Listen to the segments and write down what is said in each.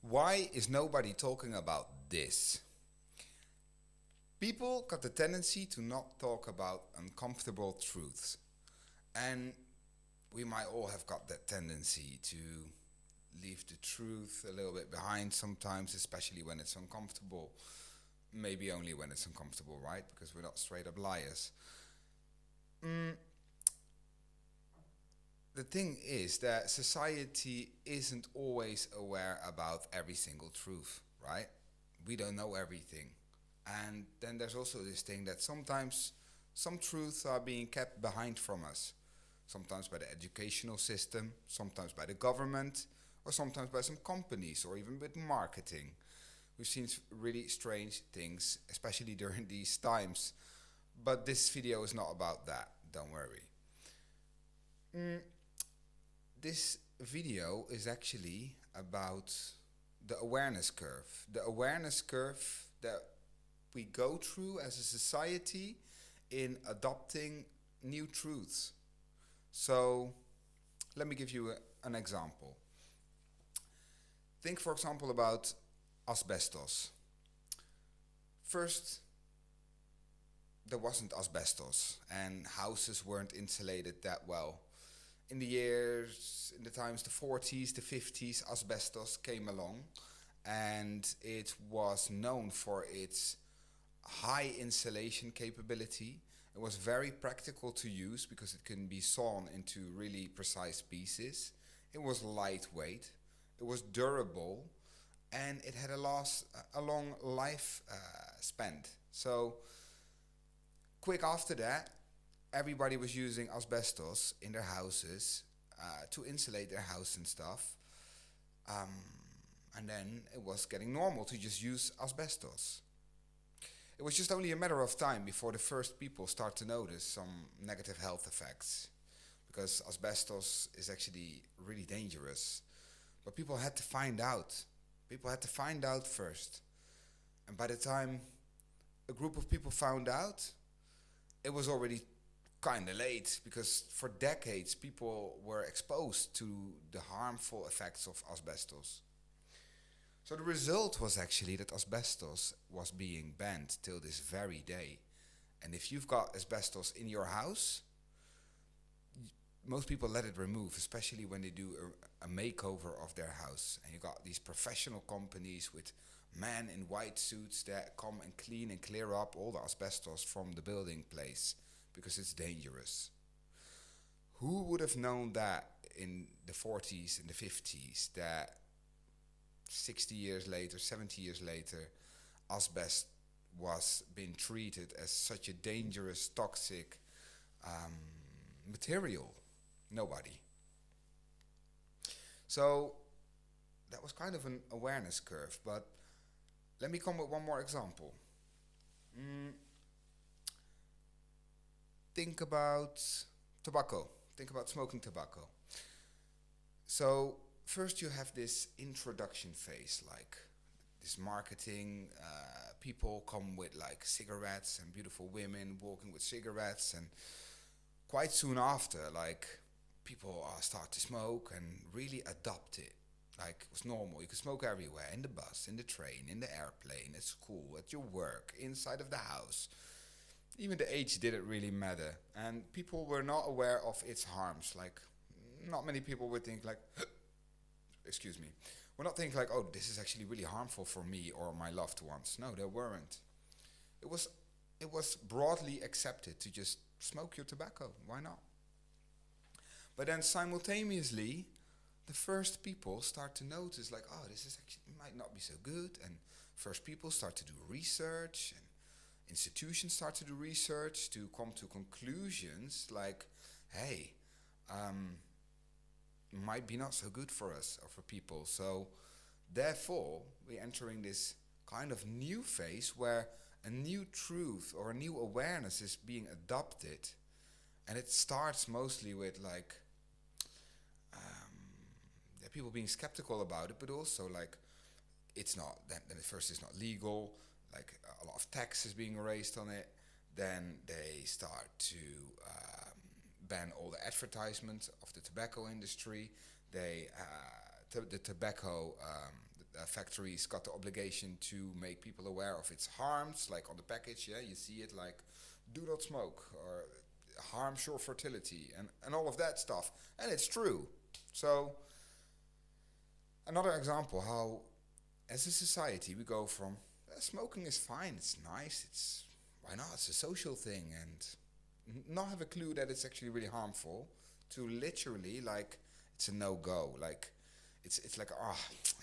Why is nobody talking about this? People got the tendency to not talk about uncomfortable truths. And we might all have got that tendency to leave the truth a little bit behind sometimes, especially when it's uncomfortable. Maybe only when it's uncomfortable, right? Because we're not straight up liars. Mm, the thing is that society isn't always aware about every single truth, right? We don't know everything. And then there's also this thing that sometimes some truths are being kept behind from us. Sometimes by the educational system, sometimes by the government, or sometimes by some companies, or even with marketing. We've seen really strange things, especially during these times. But this video is not about that, don't worry. Mm, this video is actually about the awareness curve. The awareness curve that we go through as a society in adopting new truths. So, let me give you an example. Think, for example, about asbestos. First, there wasn't asbestos, and houses weren't insulated that well. In the times, the 40s, the 50s, asbestos came along, and it was known for its high insulation capability. It was very practical to use because it can be sawn into really precise pieces. It was lightweight, it was durable, and it had a long life span. So quick after that, everybody was using asbestos in their houses to insulate their house and stuff. Um, and then it was getting normal to just use asbestos. It was just only a matter of time before the first people start to notice some negative health effects, because asbestos is actually really dangerous. But people had to find out. People had to find out first. And by the time a group of people found out, it was already kind of late, because for decades people were exposed to the harmful effects of asbestos. So the result was actually that asbestos was being banned till this very day. And if you've got asbestos in your house, most people let it remove, especially when they do a makeover of their house. And you got these professional companies with men in white suits that come and clean and clear up all the asbestos from the building place, because it's dangerous. Who would have known that in the 40s and the 50s, that 60 years later, 70 years later, asbestos was being treated as such a dangerous, toxic material? Nobody. So that was kind of an awareness curve. But let me come with one more example. Think about tobacco. Think about smoking tobacco. So first you have this introduction phase, like this marketing. People come with like cigarettes and beautiful women walking with cigarettes, and quite soon after, like people start to smoke and really adopt it. Like it was normal. You could smoke everywhere, in the bus, in the train, in the airplane, at school, at your work, inside of the house. Even the age didn't really matter, and people were not aware of its harms. Like, not many people would think like, excuse me, would not think like, oh, this is actually really harmful for me or my loved ones. No, they weren't. It was, it was broadly accepted to just smoke your tobacco. Why not? But then simultaneously, the first people start to notice like, oh, this is actually might not be so good, and first people start to do research, and institutions start to do research to come to conclusions like, hey, might be not so good for us or for people. So therefore, we're entering this kind of new phase where a new truth or a new awareness is being adopted, and it starts mostly with like people being skeptical about it, but also like it's not. Then at first it's not legal. Like a lot of tax is being raised on it. Then they start to ban all the advertisements of the tobacco industry. The tobacco factories got the obligation to make people aware of its harms, like on the package, yeah, you see it like, do not smoke, or harms your fertility, and all of that stuff. And it's true. So, another example how, as a society, we go from smoking is fine, it's nice, it's why not? It's a social thing, and not have a clue that it's actually really harmful, to literally like it's a no go. Like it's like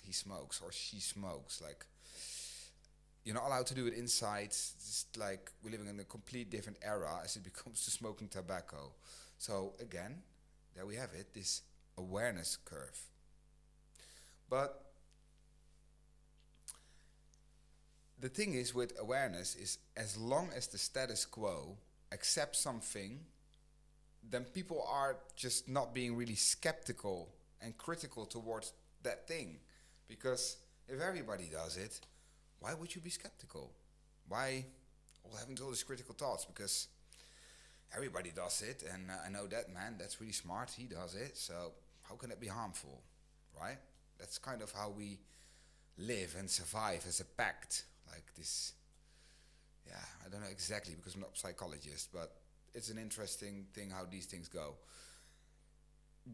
he smokes or she smokes. Like you're not allowed to do it inside. It's just like we're living in a complete different era as it becomes to smoking tobacco. So again, there we have it. This awareness curve. But the thing is with awareness is as long as the status quo accepts something, then people are just not being really skeptical and critical towards that thing. Because if everybody does it, why would you be skeptical? Why having all these critical thoughts? Because everybody does it, and I know that man, that's really smart, he does it, so how can it be harmful, right? That's kind of how we live and survive as a pact, like this. Yeah, I don't know exactly because I'm not a psychologist, but it's an interesting thing how these things go.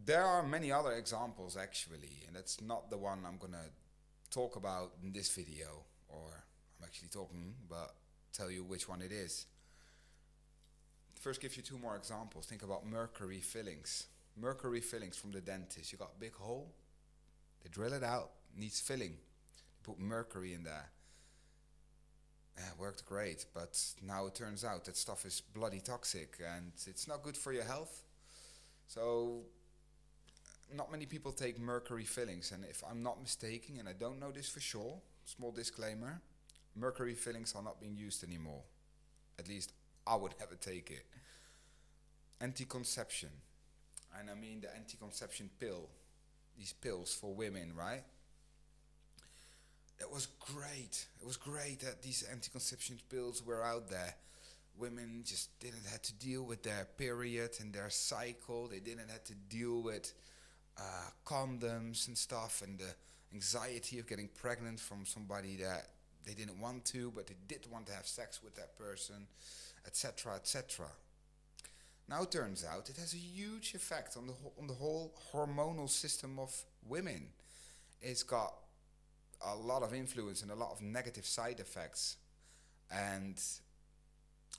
There are many other examples actually, and that's not the one I'm gonna talk about in this video, or I'm actually talking, but tell you which one it is. First, give you two more examples. Think about mercury fillings. Mercury fillings from the dentist. You got a big hole, they drill it out, needs filling. They put mercury in there. Yeah, it worked great, but now it turns out that stuff is bloody toxic and it's not good for your health. So, not many people take mercury fillings, and if I'm not mistaken, and I don't know this for sure, small disclaimer, mercury fillings are not being used anymore. At least I would never take it. Anti-conception, and I mean the anti-conception pill, these pills for women, right? It was great. It was great that these anti-conception pills were out there. Women just didn't have to deal with their period and their cycle. They didn't have to deal with condoms and stuff, and the anxiety of getting pregnant from somebody that they didn't want to, but they did want to have sex with that person, etc., etc. Now it turns out it has a huge effect on the whole hormonal system of women. It's got a lot of influence and a lot of negative side effects. And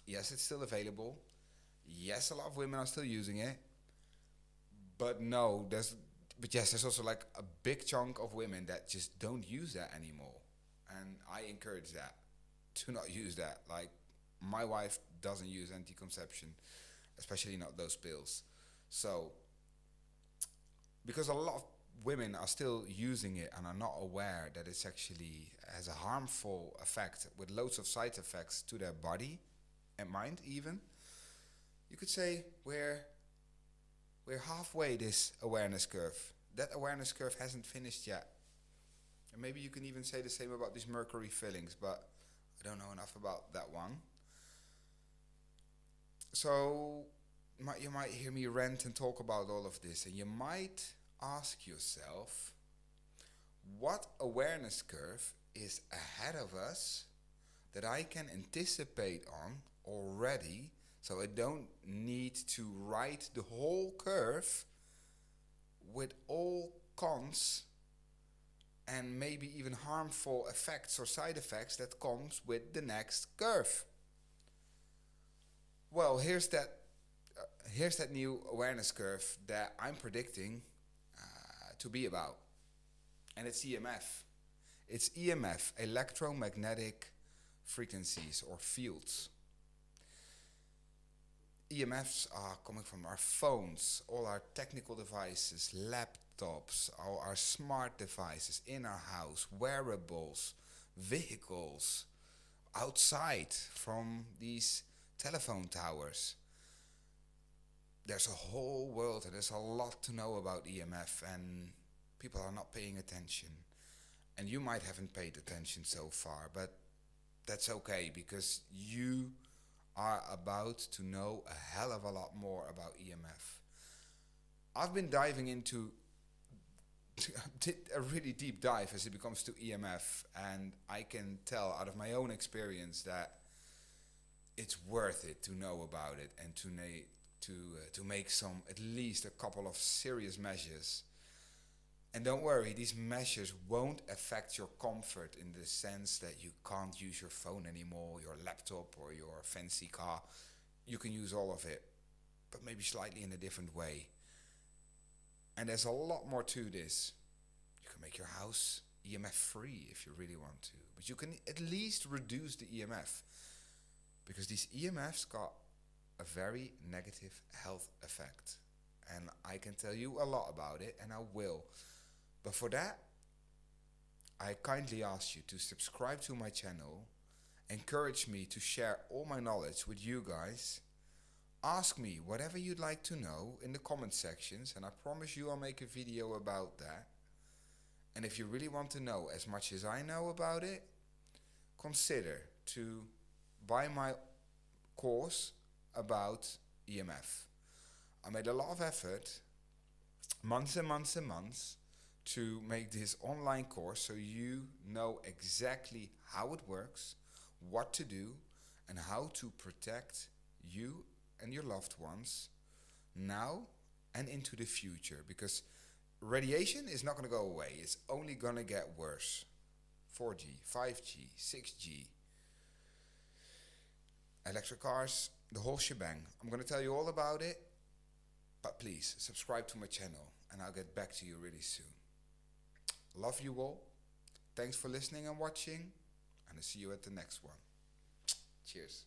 yes, it's still available. Yes, a lot of women are still using it. But yes, there's also like a big chunk of women that just don't use that anymore. And I encourage that, to not use that. Like, my wife doesn't use anti-conception, especially not those pills. So, because a lot of women are still using it and are not aware that it's actually has a harmful effect with loads of side effects to their body and mind even, you could say we're halfway this awareness curve. That awareness curve hasn't finished yet. And maybe you can even say the same about these mercury fillings, but I don't know enough about that one. So you might hear me rant and talk about all of this, and you might ask yourself, what awareness curve is ahead of us that I can anticipate on already, so I don't need to write the whole curve with all cons and maybe even harmful effects or side effects that comes with the next curve. Well, here's that new awareness curve that I'm predicting to be about, and it's EMF. It's EMF, electromagnetic frequencies or fields. EMFs are coming from our phones, all our technical devices, laptops, all our smart devices in our house, wearables, vehicles, outside from these telephone towers. There's a whole world and there's a lot to know about EMF, and people are not paying attention. And you might haven't paid attention so far, but that's okay, because you are about to know a hell of a lot more about EMF. I've been diving into did a really deep dive as it comes to EMF, and I can tell out of my own experience that it's worth it to know about it and to make some, at least a couple of serious measures. And don't worry, these measures won't affect your comfort in the sense that you can't use your phone anymore, your laptop or your fancy car. You can use all of it, but maybe slightly in a different way. And there's a lot more to this. You can make your house EMF free if you really want to, but you can at least reduce the EMF, because these EMFs got a very negative health effect. And I can tell you a lot about it, and I will. But for that, I kindly ask you to subscribe to my channel, encourage me to share all my knowledge with you guys. Ask me whatever you'd like to know in the comment sections, and I promise you I'll make a video about that. And if you really want to know as much as I know about it, consider to buy my course about EMF. I made a lot of effort, months and months and months, to make this online course so you know exactly how it works, what to do, and how to protect you and your loved ones now and into the future. Because radiation is not going to go away. It's only going to get worse. 4G, 5G, 6G, electric cars, the whole shebang. I'm going to tell you all about it, but please subscribe to my channel and I'll get back to you really soon. Love you all. Thanks for listening and watching, and I'll see you at the next one. Cheers.